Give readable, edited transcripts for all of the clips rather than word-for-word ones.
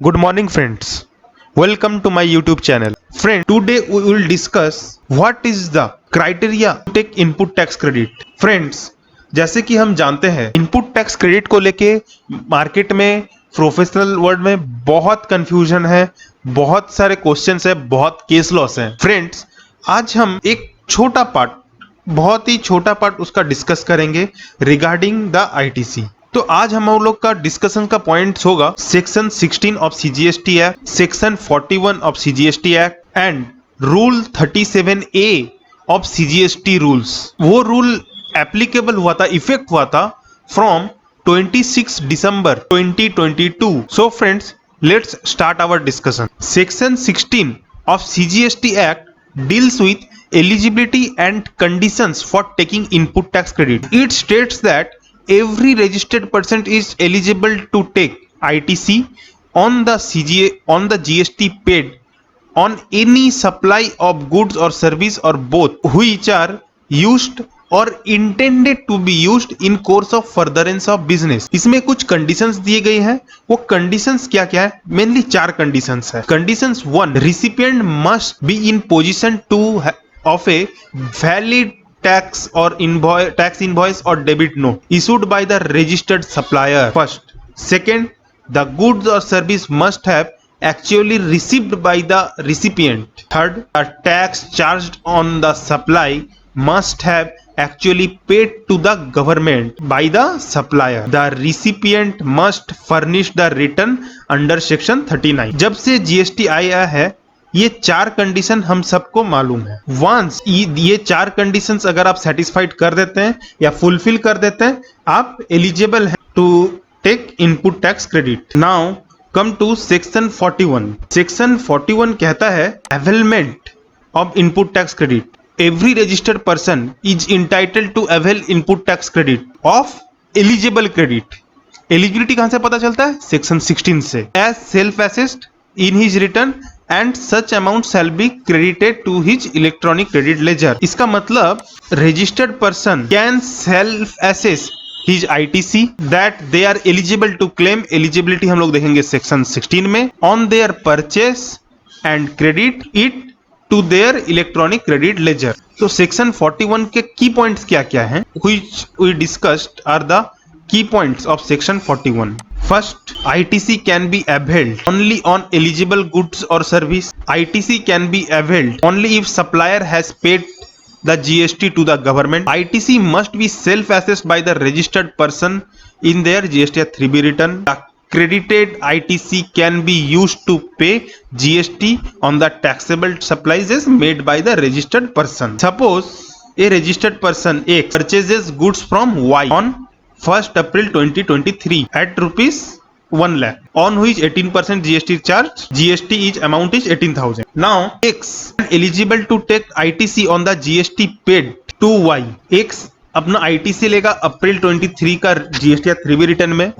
Good morning, friends. Welcome to my YouTube channel. Friend, today we will discuss what is the criteria to take input tax credit. Friends, जैसे कि हम जानते हैं input tax credit को लेके market में professional world में बहुत कंफ्यूजन है, बहुत सारे क्वेश्चंस है, बहुत केस लॉस है। फ्रेंड्स, आज हम एक बहुत ही छोटा पार्ट उसका डिस्कस करेंगे रिगार्डिंग द आईटीसी। तो आज हम लोग का डिस्कशन का पॉइंट होगा section 16 of CGST act, section 41 of CGST act and rule 37A of CGST rules. वो रूल एप्लीकेबल हुआ था, इफेक्ट हुआ था from 26 December 2022। So friends, let's start our discussion. Section 16 of CGST Act deals with eligibility and conditions for taking input tax credit. It states that every registered person is eligible to take ITC on the GST paid on any supply of goods or service or both which are used और intended to be used in course of furtherance of business। इसमें कुछ conditions दिए गए हैं। वो conditions क्या क्या है? मेनली 4 कंडीशंस है। Conditions 1, recipient must be in possession to of a valid tax or tax invoice or debit note issued by the registered supplier first. Second, the goods or service must have actually received by the recipient. Third, a tax charged on the supply must have actually paid to the government by the supplier. The recipient must furnish the return under section 39. जब से GST आया है ये 4 condition हम सबको मालूम है। Once ये 4 कंडीशंस अगर आप सेटिस्फाइड कर देते हैं या फुलफिल कर देते हैं, आप एलिजिबल हैं to take input tax credit. Now come to section 41। Section 41 कहता है availment of input tax credit. Every registered person is entitled to avail input tax credit of eligible credit. Eligibility कहां से पता चलता है? सेक्शन 16 से। As self assessed in his return and such amount shall be credited to his electronic credit ledger. इसका मतलब registered person can self assess his ITC that they are eligible to claim। eligibility हम लोग देखेंगे section 16 में। on their purchase and credit it to their electronic credit ledger। तो section 41 के की points क्या क्या हैं which we discussed are the key points of section 41। First, ITC can be availed only on eligible goods or service। ITC can be availed only if supplier has paid the GST to the government। ITC must be self-assessed by the registered person in their GST 3B return। The credited ITC can be used to pay GST on the taxable supplies made by the registered person। Suppose a registered person X purchases goods from Y on 1st April 2023 at rupees 1 lakh on which 18% GST charged। GST amount is 18,000। Now X eligible to take ITC on the GST paid to Y। X अपना ITC लेगा अप्रैल 23 का GST 3B return में।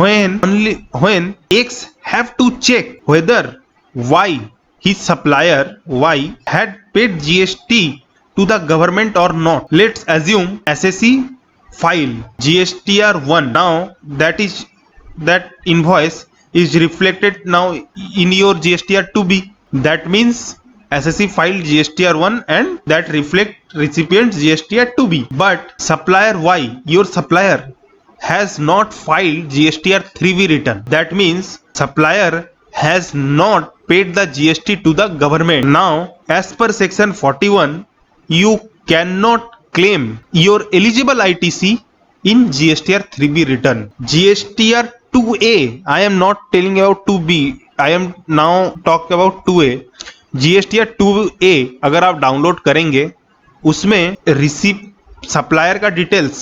when X have to check whether Y his supplier Y had paid GST to the government or not। Let's assume SSC file GSTR 1। now that invoice is reflected now in your GSTR 2B। that means SSC filed GSTR 1 and that reflect recipient GSTR 2B। but supplier Y, your supplier, has not filed GSTR 3B return। that means supplier has not paid the GST to the government। now as per section 41 you cannot claim your eligible ITC in GSTR 3B return। GSTR 2A, I am not telling about 2B, I am now talk about 2A। GSTR 2A अगर आप download करेंगे उसमें supplier का details,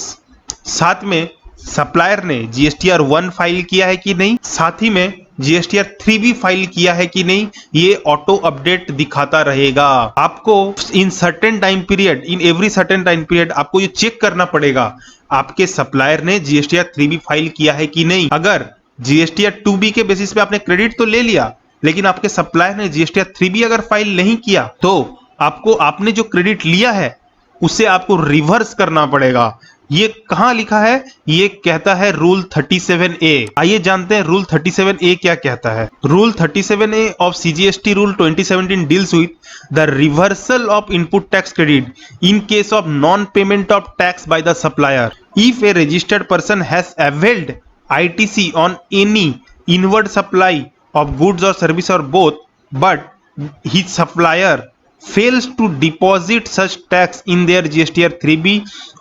साथ में supplier ने GSTR 1 file किया है कि नहीं, साथ ही में GSTR 3B फाइल किया है कि नहीं, ये ऑटो अपडेट दिखाता रहेगा। आपको in certain time period, in every certain time period आपको ये चेक करना पड़ेगा आपके सप्लायर ने GSTR 3B फाइल किया है कि नहीं। अगर GSTR 2B के बेसिस पे आपने क्रेडिट तो ले लिया लेकिन आपके सप्लायर ने GSTR 3B अगर फाइल नहीं किया तो आपने जो क्रेडिट लिया है उसे आपको रिवर्स करना पड़ेगा। ये कहाँ लिखा है? ये कहता है रूल 37A। आइए जानते हैं रूल 37A क्या कहता है। Rule 37A of CGST rule 2017 deals with the reversal of input tax credit in case of non payment of tax by the supplier if A registered person has availed ITC on any inward supply of goods or service or both, but his supplier fails to deposit such tax in their GSTR 3B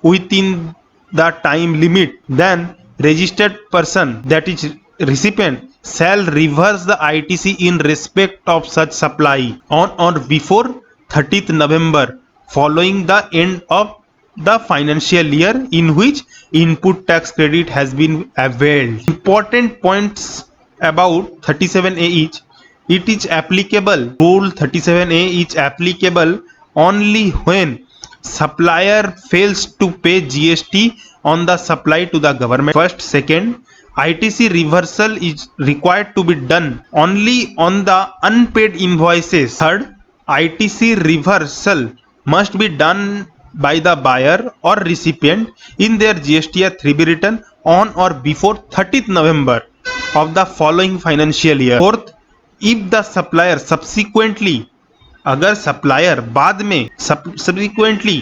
within the time limit, then registered person, that is recipient, shall reverse the ITC in respect of such supply on or before 30th November following the end of the financial year in which input tax credit has been availed. Important points about 37A is it is applicable. Rule 37A is applicable only when supplier fails to pay GST on the supply to the government. First, second, ITC reversal is required to be done only on the unpaid invoices. Third, ITC reversal must be done by the buyer or recipient in their GSTR 3B return on or before 30th November of the following financial year. Fourth, if the supplier subsequently, अगर supplier बाद में subsequently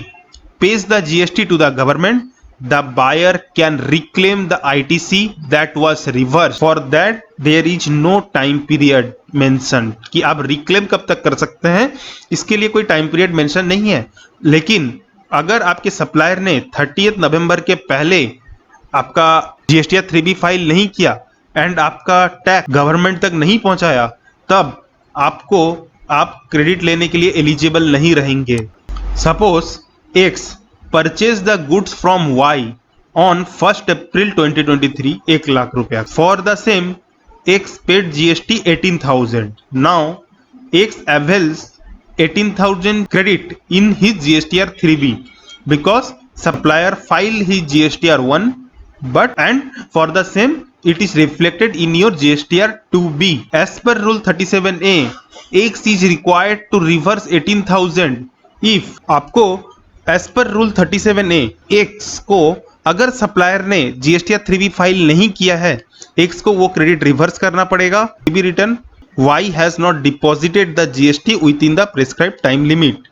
pays the GST to the government, the buyer can reclaim the ITC that was reversed. For that there is no time period mentioned कि आप reclaim कब तक कर सकते हैं, इसके लिए कोई time period mention नहीं है। लेकिन अगर आपके सप्लायर ने 30th नवंबर के पहले आपका GSTR 3B फाइल नहीं किया एंड आपका टैक्स गवर्नमेंट तक नहीं पहुंचाया, तब आप क्रेडिट लेने के लिए एलिजिबल नहीं रहेंगे। Suppose X purchase the goods from Y on 1st April 2023 1 lakh रुपया। For the same X paid GST 18,000। Now X avails 18,000 credit in his GSTR 3B because supplier filed his GSTR 1, but and for the same it is reflected in your GSTR 2B. As per rule 37A, X is required to reverse 18,000 if आपको as per rule 37A X को अगर supplier ने GSTR 3B file नहीं किया है, X को वो credit reverse करना पड़ेगा। 3B return Y has not deposited the GST within the prescribed time limit.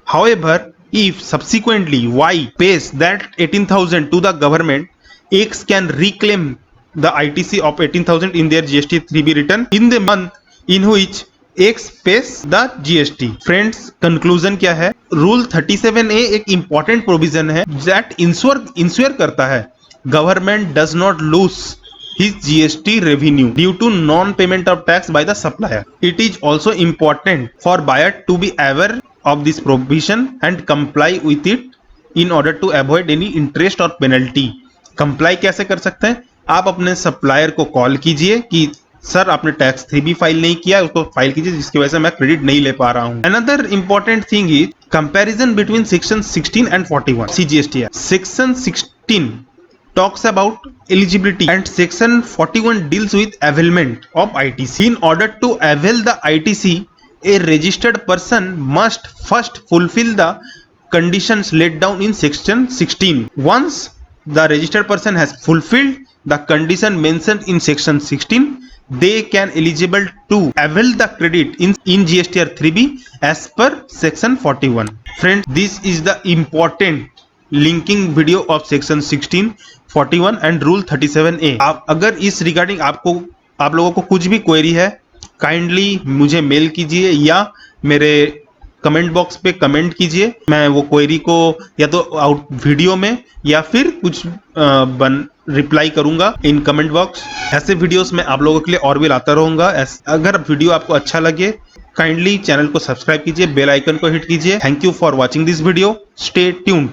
However, if subsequently Y pays that 18,000 to the government, X can reclaim the ITC of 18,000 in their GST 3B return in the month in which X pays the GST. Friends, conclusion क्या है? Rule 37A एक important provision है that ensure करता है government does not lose his GST revenue due to non-payment of tax by the supplier. It is also important for buyer to be aware of this provision and comply with it in order to avoid any interest or penalty. Comply कैसे कर सकते हैं? आप अपने supplier को call कीजिए कि sir आपने टैक्स 3B फाइल नहीं किया, उसको फाइल कीजिए जिसकी वजह से मैं क्रेडिट नहीं ले पा रहा हूँ। Another important thing is comparison between section 16 and 41 CGST Act. Section 16 talks about eligibility and section 41 deals with availment of ITC. In order to avail the ITC, a registered person must first fulfill the conditions laid down in section 16. Once the registered person has fulfilled the condition mentioned in section 16, they can eligible to avail the credit in GSTR 3B as per section 41. Friends, this is the important linking video of section 16, 41 and rule 37A. आप अगर इस regarding आप लोगों को कुछ भी query है, kindly मुझे मेल कीजिए या मेरे कमेंट बॉक्स पे कमेंट कीजिए। मैं वो क्वेरी को या तो वीडियो में या फिर कुछ रिप्लाई करूंगा इन कमेंट बॉक्स। ऐसे वीडियोस में आप लोगों के लिए और भी लाता रहूंगा। अगर वीडियो आपको अच्छा लगे, काइंडली चैनल को सब्सक्राइब कीजिए, बेल आइकन को हिट कीजिए। Thank you for watching this video. Stay tuned.